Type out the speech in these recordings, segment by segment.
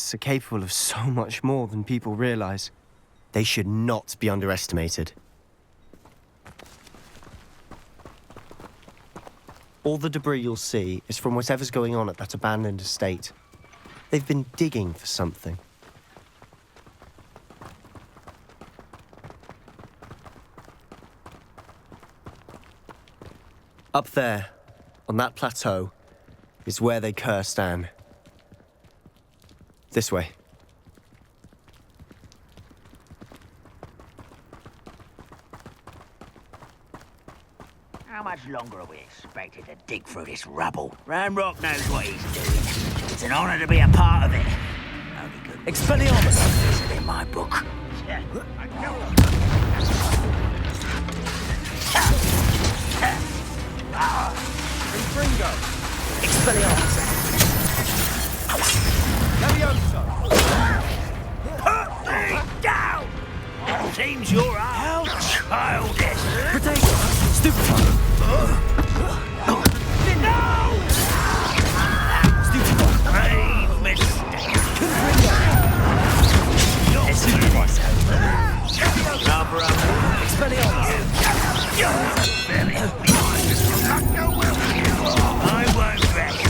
beasts are capable of so much more than people realize. They should not be underestimated. All the debris you'll see is from whatever's going on at that abandoned estate. They've been digging for something. Up there, on that plateau, is where they cursed Anne. This way. How much longer are we expected to dig through this rubble? Ramrock knows what he's doing. It's an honor to be a part of it. Only good Expelliarmus! is in my book. Infringo! Expelliarmus! Levioso! Put me down! It seems you're out childish. Potato! Stupefy! No! Stupefy! Brave mistake. Rubber up. Expelliarmus! I won't rest.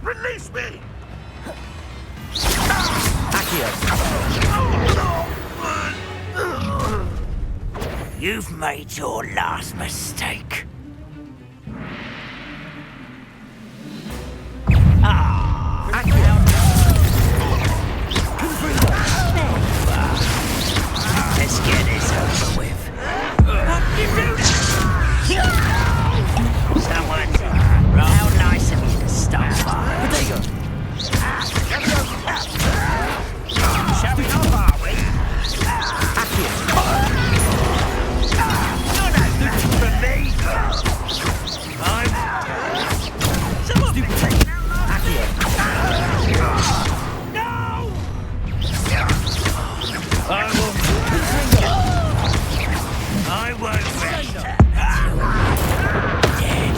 Release me! You've made your last mistake. Let's get this over with. Someone's how nice of you to stop by. Potato! Showing off, are we? No, for me. Someone be taken out. No! I won't rest. Dead.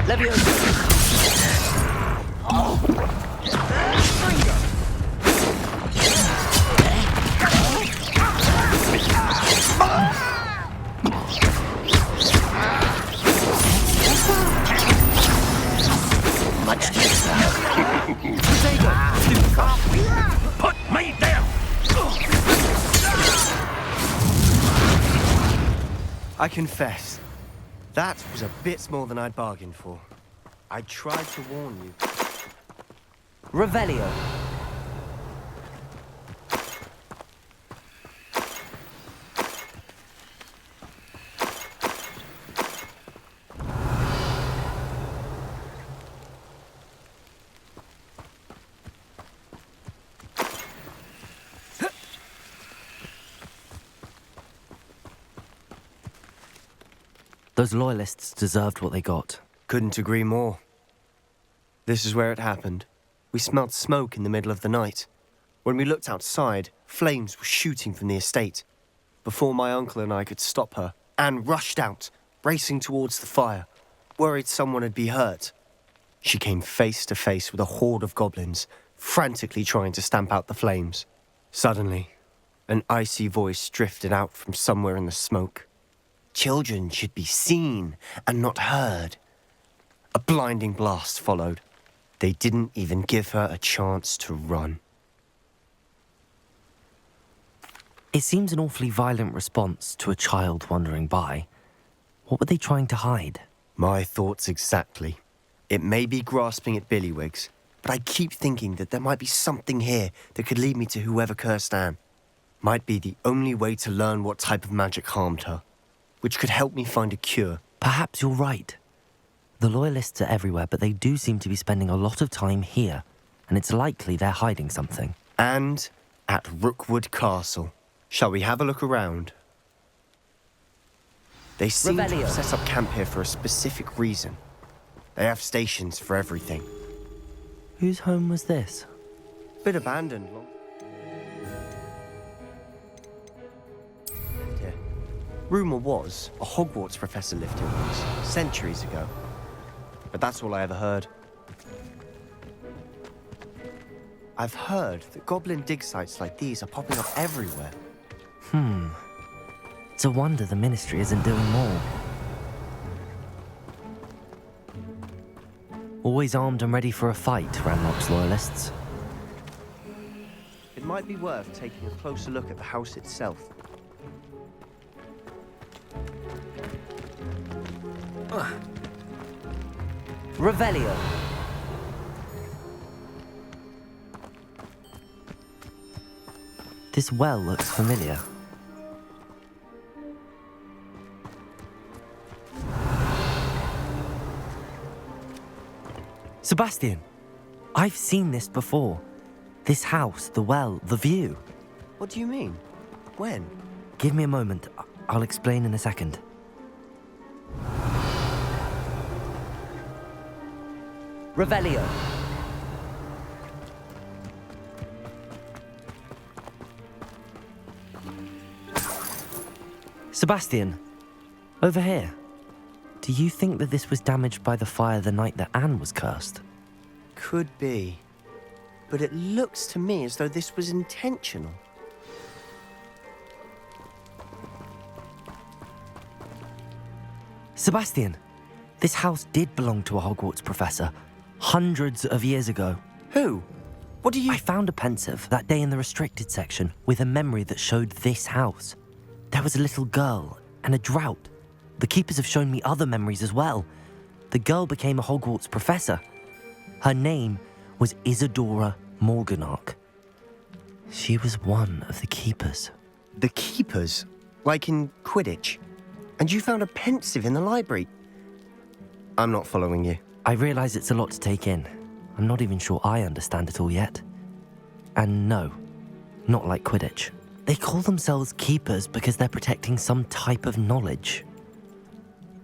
Leviosa! Much too Put me down! I confess, that was a bit more than I'd bargained for. I tried to warn you. Revelio. Those loyalists deserved what they got. Couldn't agree more. This is where it happened. We smelled smoke in the middle of the night. When we looked outside, flames were shooting from the estate. Before my uncle and I could stop her, Anne rushed out, racing towards the fire, worried someone would be hurt. She came face to face with a horde of goblins, frantically trying to stamp out the flames. Suddenly, an icy voice drifted out from somewhere in the smoke. Children should be seen and not heard. A blinding blast followed. They didn't even give her a chance to run. It seems an awfully violent response to a child wandering by. What were they trying to hide? My thoughts exactly. It may be grasping at Billywigs, but I keep thinking that there might be something here that could lead me to whoever cursed Anne. Might be the only way to learn what type of magic harmed her, which could help me find a cure. Perhaps you're right. The loyalists are everywhere, but they do seem to be spending a lot of time here, and it's likely they're hiding something. And at Rookwood Castle. Shall we have a look around? They seem to have set up camp here for a specific reason. They have stations for everything. Whose home was this? Bit abandoned. Here. Rumour was a Hogwarts professor lived here once, centuries ago. But that's all I ever heard. I've heard that goblin dig sites like these are popping up everywhere. It's a wonder the Ministry isn't doing more. Always armed and ready for a fight, Ranrock's loyalists. It might be worth taking a closer look at the house itself. Revelio. This well looks familiar. Sebastian, I've seen this before. This house, the well, the view. What do you mean? When? Give me a moment. I'll explain in a second. Revelio. Sebastian, over here. Do you think that this was damaged by the fire the night that Anne was cursed? Could be. But it looks to me as though this was intentional. Sebastian, This house did belong to a Hogwarts professor, hundreds of years ago. Who? What do you... I found a pensive that day in the restricted section with a memory that showed this house. There was a little girl and a drought. The keepers have shown me other memories as well. The girl became a Hogwarts professor. Her name was Isadora Morganach. She was one of the keepers. The keepers? Like in Quidditch? And you found a pensive in the library? I'm not following you. I realise it's a lot to take in. I'm not even sure I understand it all yet. And no, not like Quidditch. They call themselves keepers because they're protecting some type of knowledge.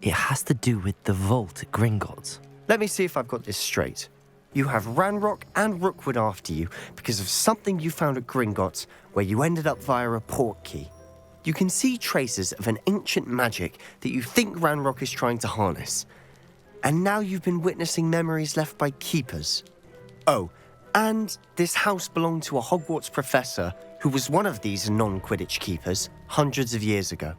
It has to do with the vault at Gringotts. Let me see if I've got this straight. You have Ranrock and Rookwood after you because of something you found at Gringotts where you ended up via a port key. You can see traces of an ancient magic that you think Ranrock is trying to harness. And now you've been witnessing memories left by keepers. Oh, and this house belonged to a Hogwarts professor who was one of these non-Quidditch keepers hundreds of years ago.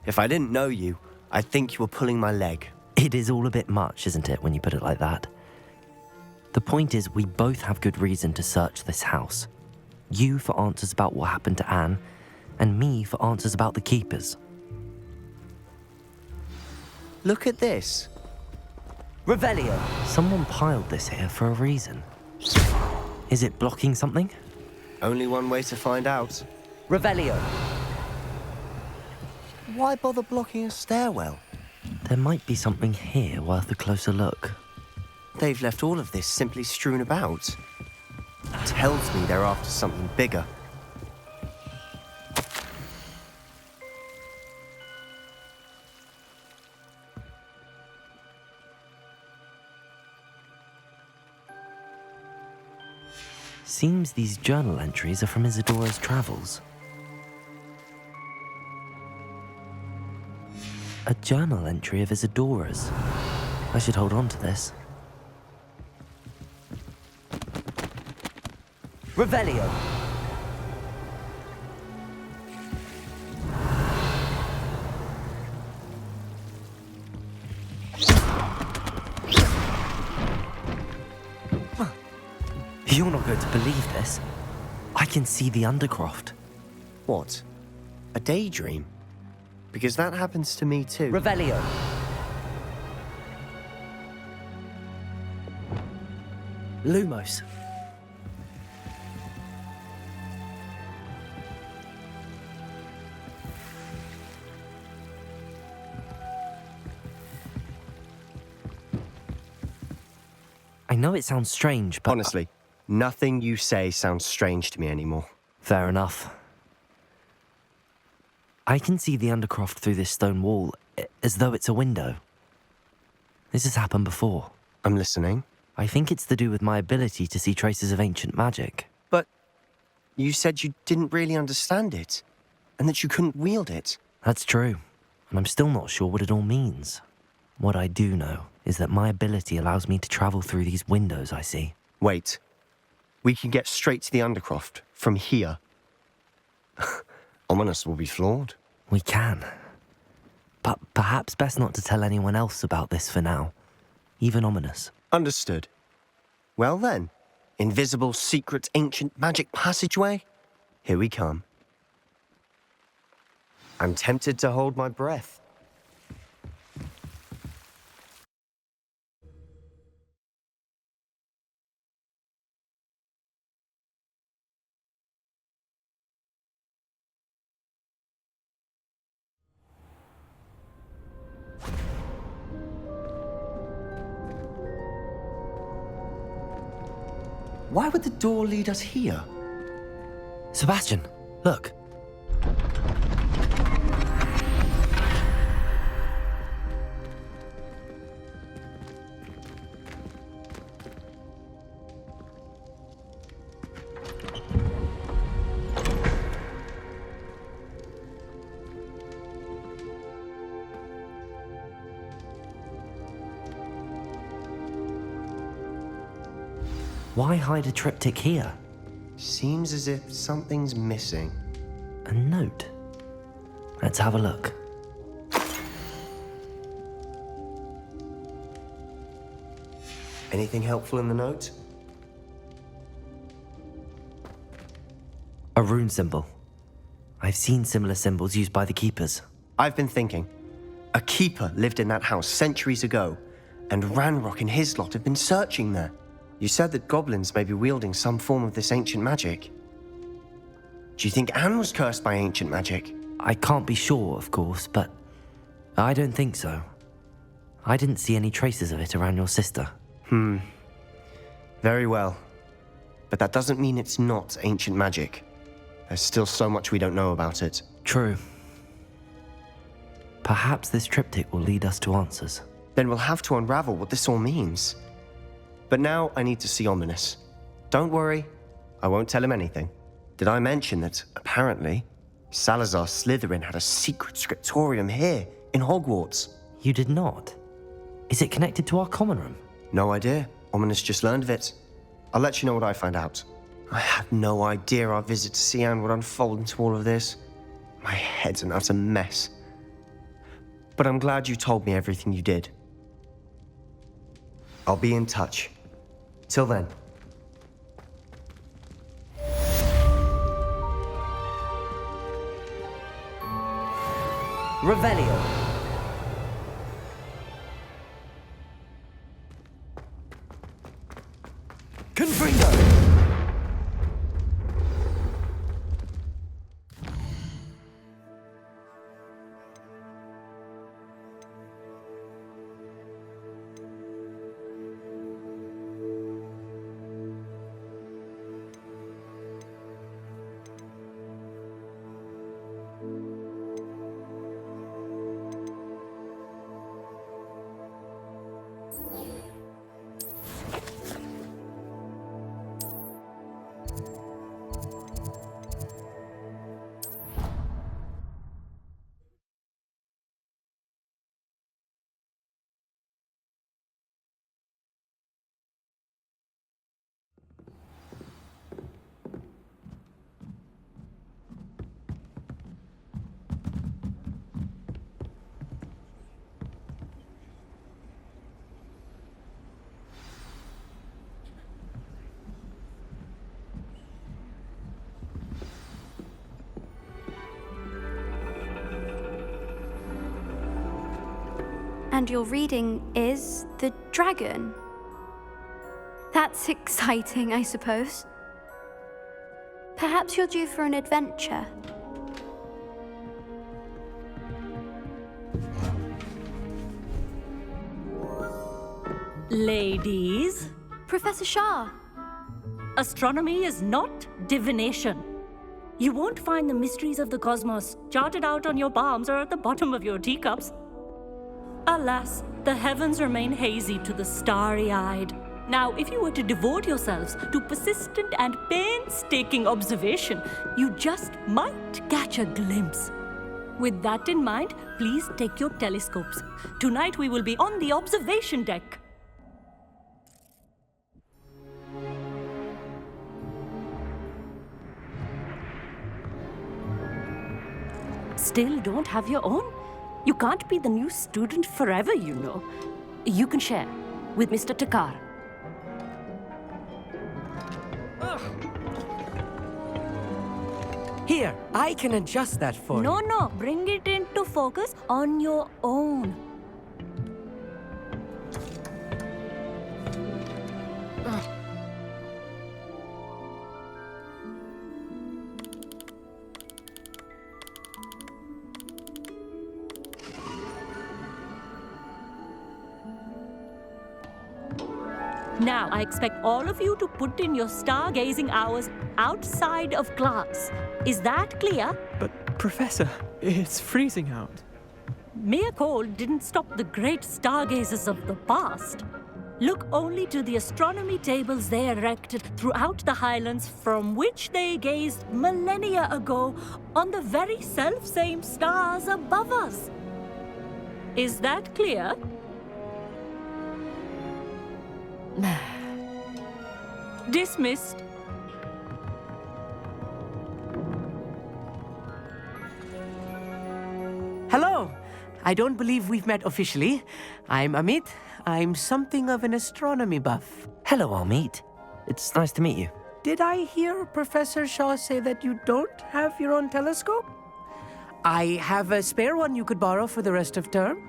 If I didn't know you, I'd think you were pulling my leg. It is all a bit much, isn't it, when you put it like that? The point is, we both have good reason to search this house. You for answers about what happened to Anne, and me for answers about the keepers. Look at this. Revelio! Someone piled this here for a reason. Is it blocking something? Only one way to find out. Revelio! Why bother blocking a stairwell? There might be something here worth a closer look. They've left all of this simply strewn about. Tells me they're after something bigger. Seems these journal entries are from Isadora's travels. A journal entry of Isadora's. I should hold on to this. Revelio! You're not going to believe this. I can see the Undercroft. What? A daydream? Because that happens to me too. Revelio! Lumos. I know it sounds strange, but... Honestly, nothing you say sounds strange to me anymore. Fair enough. I can see the Undercroft through this stone wall, as though it's a window. This has happened before. I'm listening. I think it's to do with my ability to see traces of ancient magic. But you said you didn't really understand it, and that you couldn't wield it. That's true, and I'm still not sure what it all means. What I do know is that my ability allows me to travel through these windows I see. Wait. We can get straight to the Undercroft from here. Ominous will be flawed. We can. But perhaps best not to tell anyone else about this for now. Even Ominous. Understood. Well then, invisible, secret, ancient magic passageway? Here we come. I'm tempted to hold my breath. Why would the door lead us here? Sebastian, look. Why hide a triptych here? Seems as if something's missing. A note. Let's have a look. Anything helpful in the note? A rune symbol. I've seen similar symbols used by the keepers. I've been thinking. A keeper lived in that house centuries ago, and Ranrock and his lot have been searching there. You said that goblins may be wielding some form of this ancient magic. Do you think Anne was cursed by ancient magic? I can't be sure, of course, but I don't think so. I didn't see any traces of it around your sister. Very well. But that doesn't mean it's not ancient magic. There's still so much we don't know about it. True. Perhaps this triptych will lead us to answers. Then we'll have to unravel what this all means. But now I need to see Ominous. Don't worry, I won't tell him anything. Did I mention that, apparently, Salazar Slytherin had a secret scriptorium here, in Hogwarts? You did not? Is it connected to our common room? No idea. Ominous just learned of it. I'll let you know what I find out. I had no idea our visit to see Anne would unfold into all of this. My head's an utter mess. But I'm glad you told me everything you did. I'll be in touch. Till then. Revelio. Confringo. And your reading is the dragon. That's exciting, I suppose. Perhaps you're due for an adventure. Ladies, Professor Shah. astronomy is not divination. You won't find the mysteries of the cosmos charted out on your palms or at the bottom of your teacups. Alas, the heavens remain hazy to the starry-eyed. Now, if you were to devote yourselves to persistent and painstaking observation, you just might catch a glimpse. With that in mind, please take your telescopes. Tonight we will be on the observation deck. Still don't have your own? You can't be the new student forever, you know. You can share with Mr. Takar. Here, I can adjust that for you. No, bring it into focus on your own. Now, I expect all of you to put in your stargazing hours outside of class. Is that clear? But, Professor, it's freezing out. Mere cold didn't stop the great stargazers of the past. Look only to the astronomy tables they erected throughout the Highlands from which they gazed millennia ago on the very self-same stars above us. Is that clear? Dismissed. Hello! I don't believe we've met officially. I'm Amit. I'm something of an astronomy buff. Hello, Amit. It's nice to meet you. Did I hear Professor Shaw say that you don't have your own telescope? I have a spare one you could borrow for the rest of term.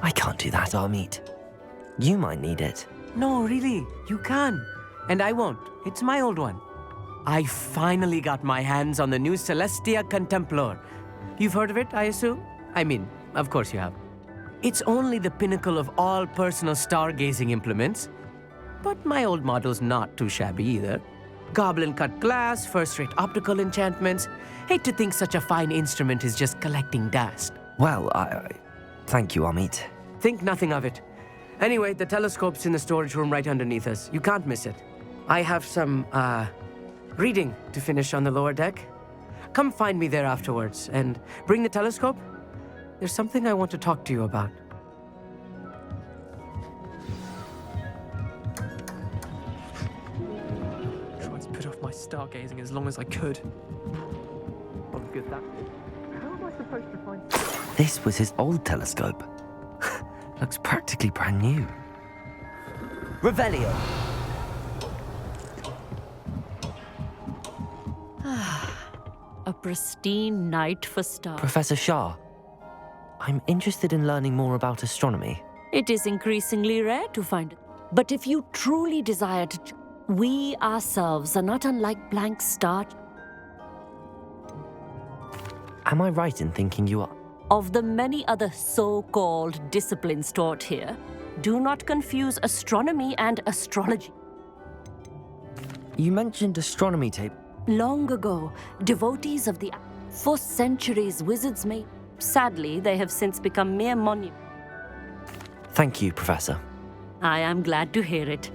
I can't do that, Amit. You might need it. No, really, you can. And I won't. It's my old one. I finally got my hands on the new Celestia Contemplar. You've heard of it, I assume? I mean, of course you have. It's only the pinnacle of all personal stargazing implements. But my old model's not too shabby either. Goblin-cut glass, first-rate optical enchantments. Hate to think such a fine instrument is just collecting dust. Well, thank you, Amit. Think nothing of it. Anyway, the telescope's in the storage room right underneath us. You can't miss it. I have some, reading to finish on the lower deck. Come find me there afterwards, and bring the telescope. There's something I want to talk to you about. Tried to put off my stargazing as long as I could. Oh, good that. How am I supposed to find... This was his old telescope. Looks practically brand new. Revelio. A pristine night for stars. Professor Shah, I'm interested in learning more about astronomy. It is increasingly rare to find it. But if you truly desire to, we ourselves are not unlike blank star. Am I right in thinking you are? Of the many other so-called disciplines taught here, do not confuse astronomy and astrology. You mentioned astronomy tape. Long ago, devotees of the... For centuries, wizards made... Sadly, they have since become mere monuments. Thank you, Professor. I am glad to hear it.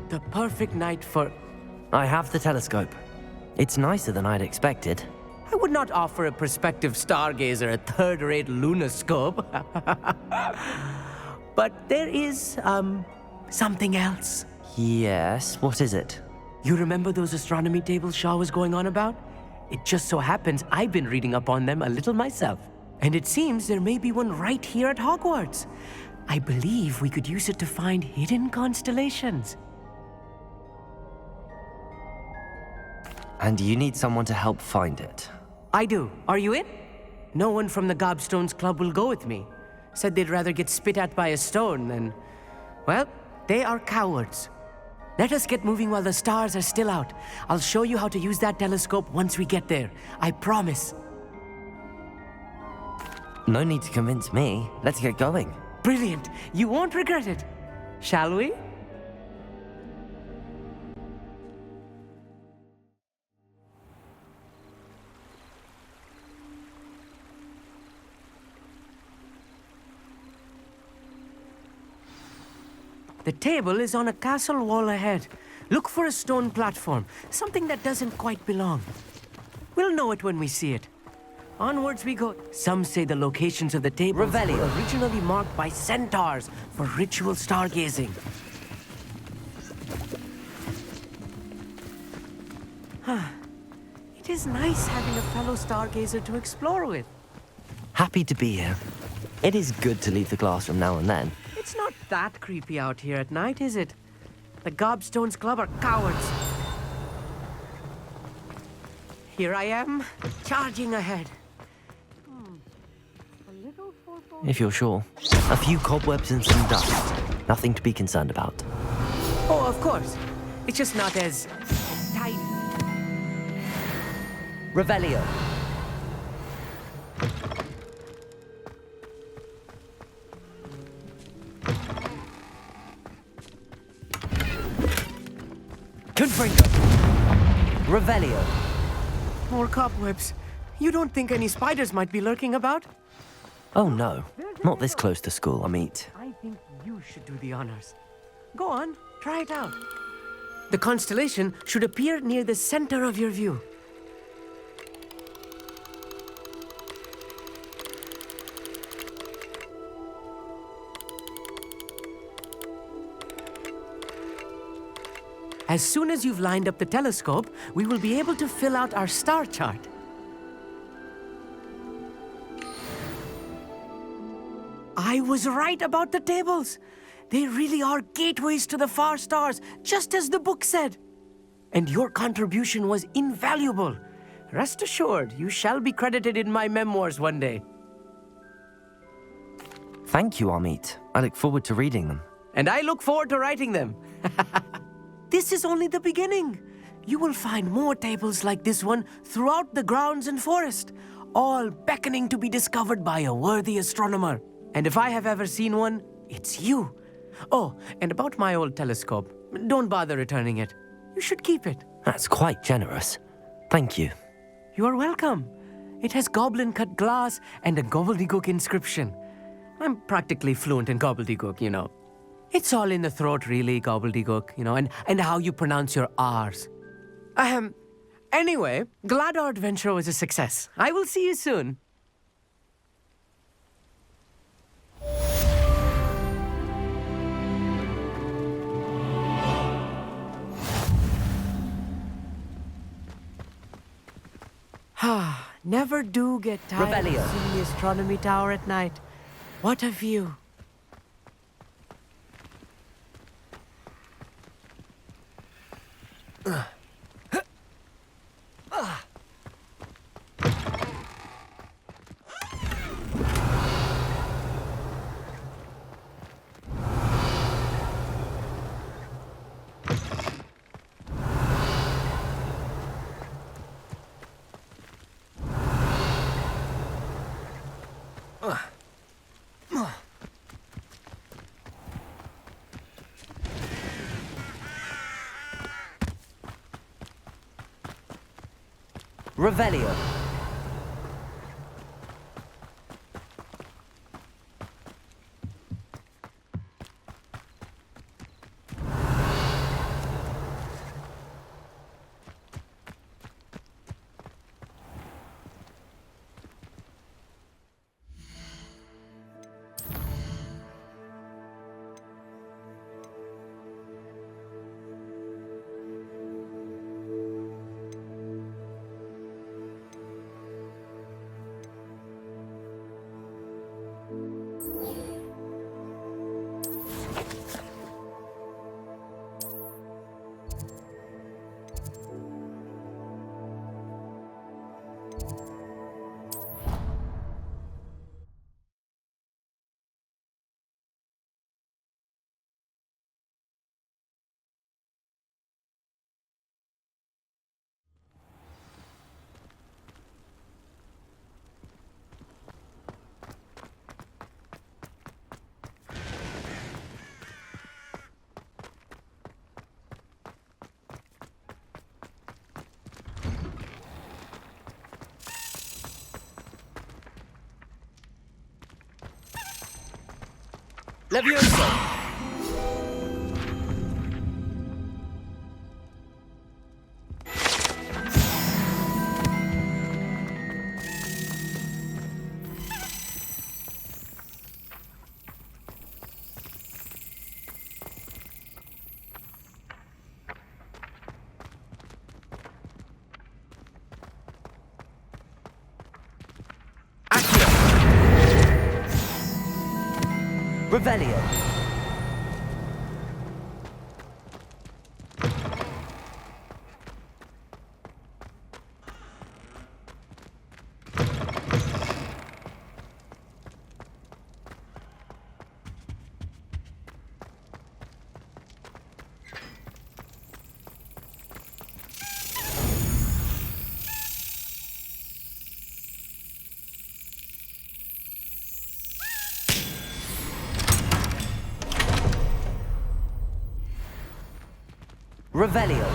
The perfect night for... I have the telescope. It's nicer than I'd expected. I would not offer a prospective stargazer a third-rate lunoscope. But there is, something else. Yes, what is it? You remember those astronomy tables Shaw was going on about? It just so happens I've been reading up on them a little myself. And it seems there may be one right here at Hogwarts. I believe we could use it to find hidden constellations. And you need someone to help find it. I do. Are you in? No one from the Gobstones Club will go with me. Said they'd rather get spit at by a stone than... Well, they are cowards. Let us get moving while the stars are still out. I'll show you how to use that telescope once we get there. I promise. No need to convince me. Let's get going. Brilliant. You won't regret it. Shall we? The table is on a castle wall ahead. Look for a stone platform, something that doesn't quite belong. We'll know it when we see it. Onwards we go. Some say the locations of the tables were originally marked by centaurs for ritual stargazing. It is nice having a fellow stargazer to explore with. Happy to be here. It is good to leave the classroom now and then. It's not that creepy out here at night, is it? The Gobstones Club are cowards. Here I am, charging ahead. If you're sure. A few cobwebs and some dust. Nothing to be concerned about. Oh, of course. It's just not as tidy. Revelio. Confringo. Revelio. More cobwebs. You don't think any spiders might be lurking about? Oh no, not this close to school, Amit. I think you should do the honors. Go on, try it out. The constellation should appear near the center of your view. As soon as you've lined up the telescope, we will be able to fill out our star chart. I was right about the tables. They really are gateways to the far stars, just as the book said. And your contribution was invaluable. Rest assured, you shall be credited in my memoirs one day. Thank you, Amit. I look forward to reading them. And I look forward to writing them. This is only the beginning. You will find more tables like this one throughout the grounds and forest, all beckoning to be discovered by a worthy astronomer. And if I have ever seen one, it's you. Oh, and about my old telescope, don't bother returning it. You should keep it. That's quite generous. Thank you. You are welcome. It has goblin-cut glass and a gobbledygook inscription. I'm practically fluent in gobbledygook, you know. It's all in the throat, really, gobbledygook, you know, and how you pronounce your R's. Anyway, glad our adventure was a success. I will see you soon. Never do get tired Revelio. of seeing the astronomy tower at night. What a view. Revelio. Levioso. Revelio. Revelio.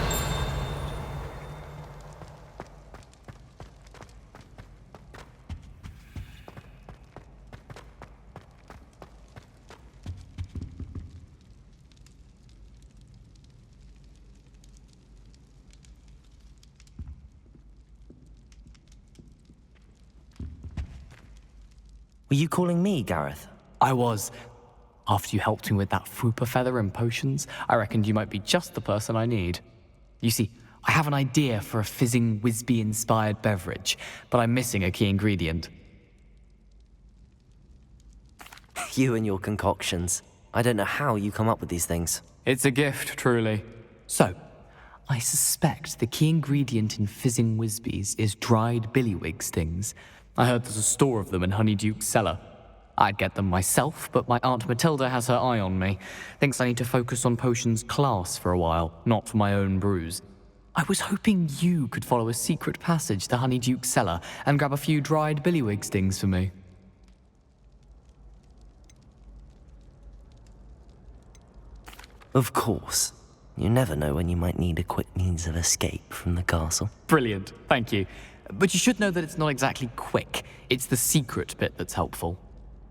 Were you calling me, Gareth? I was. After you helped me with that Fupa feather and potions, I reckoned you might be just the person I need. You see, I have an idea for a fizzing Wisby-inspired beverage, but I'm missing a key ingredient. You and your concoctions. I don't know how you come up with these things. It's a gift, truly. So, I suspect the key ingredient in fizzing Wisbies is dried billywig stings. I heard there's a store of them in Honeyduke's cellar. I'd get them myself, but my Aunt Matilda has her eye on me. Thinks I need to focus on potions class for a while, not for my own brews. I was hoping you could follow a secret passage to Honeyduke's cellar and grab a few dried billywig stings for me. Of course. You never know when you might need a quick means of escape from the castle. Brilliant, thank you. But you should know that it's not exactly quick. It's the secret bit that's helpful.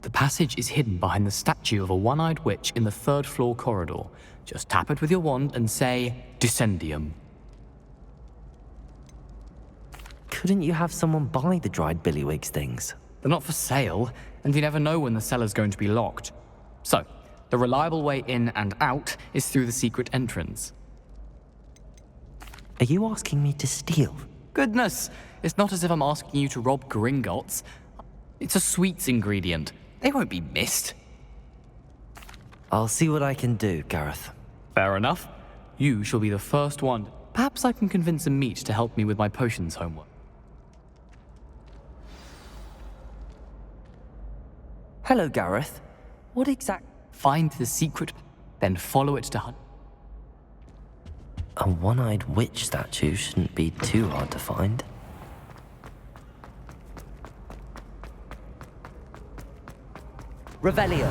The passage is hidden behind the statue of a one-eyed witch in the third-floor corridor. Just tap it with your wand and say, Descendium. Couldn't you have someone buy the dried billywig stings? They're not for sale, and you never know when the cellar's going to be locked. So, the reliable way in and out is through the secret entrance. Are you asking me to steal? Goodness, it's not as if I'm asking you to rob Gringotts. It's a sweets ingredient. They won't be missed. I'll see what I can do, Gareth. Fair enough. You shall be the first one. Perhaps I can convince a meat to help me with my potions homework. Hello, Gareth. What exact... Find the secret, then follow it to hunt. A one-eyed witch statue shouldn't be too hard to find. Revelio.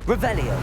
Revelio.